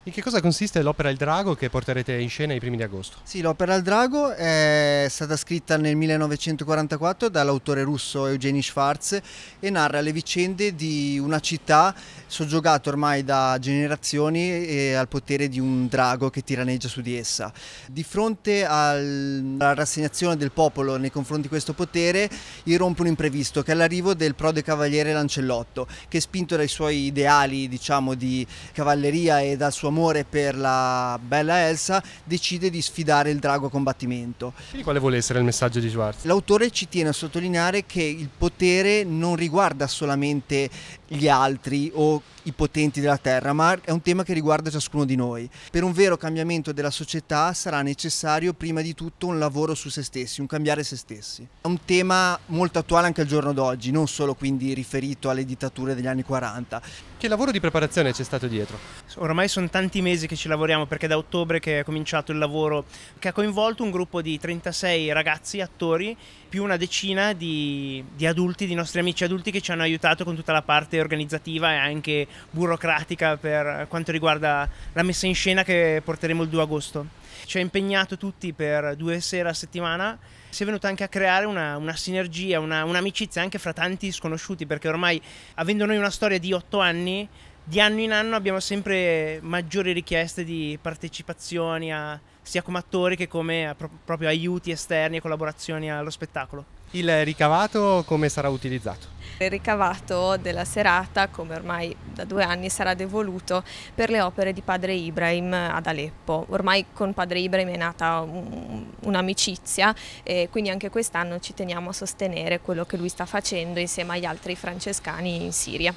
In che cosa consiste l'opera Il Drago che porterete in scena i primi di agosto? Sì, l'opera Il Drago è stata scritta nel 1944 dall'autore russo Evgeny Schwartz e narra le vicende di una città soggiogata ormai da generazioni e al potere di un drago che tiraneggia su di essa. Di fronte alla rassegnazione del popolo nei confronti di questo potere, irrompe un imprevisto che è l'arrivo del prode cavaliere Lancellotto, che spinto dai suoi ideali, diciamo, di cavalleria e dal suo amore per la bella Elsa, decide di sfidare il drago a combattimento. Quindi quale vuole essere il messaggio di Schwartz? L'autore ci tiene a sottolineare che il potere non riguarda solamente gli altri o i potenti della terra, ma è un tema che riguarda ciascuno di noi. Per un vero cambiamento della società sarà necessario prima di tutto un lavoro su se stessi, un cambiare se stessi. È un tema molto attuale anche al giorno d'oggi, non solo quindi riferito alle dittature degli anni 40. Che lavoro di preparazione c'è stato dietro? Ormai sono tanti mesi che ci lavoriamo, perché da ottobre che è cominciato il lavoro, che ha coinvolto un gruppo di 36 ragazzi, attori, più una decina di adulti, di nostri amici adulti che ci hanno aiutato con tutta la parte organizzativa e anche burocratica per quanto riguarda la messa in scena che porteremo il 2 agosto. Ci ha impegnato tutti per 2 sere a settimana. Si è venuta anche a creare una sinergia, un'amicizia anche fra tanti sconosciuti, perché ormai, avendo noi una storia di 8 anni, di anno in anno abbiamo sempre maggiori richieste di partecipazioni sia come attori che come proprio aiuti esterni e collaborazioni allo spettacolo. Il ricavato come sarà utilizzato? Il ricavato della serata, come ormai da 2 anni, sarà devoluto per le opere di padre Ibrahim ad Aleppo. Ormai con padre Ibrahim è nata un'amicizia e quindi anche quest'anno ci teniamo a sostenere quello che lui sta facendo insieme agli altri francescani in Siria.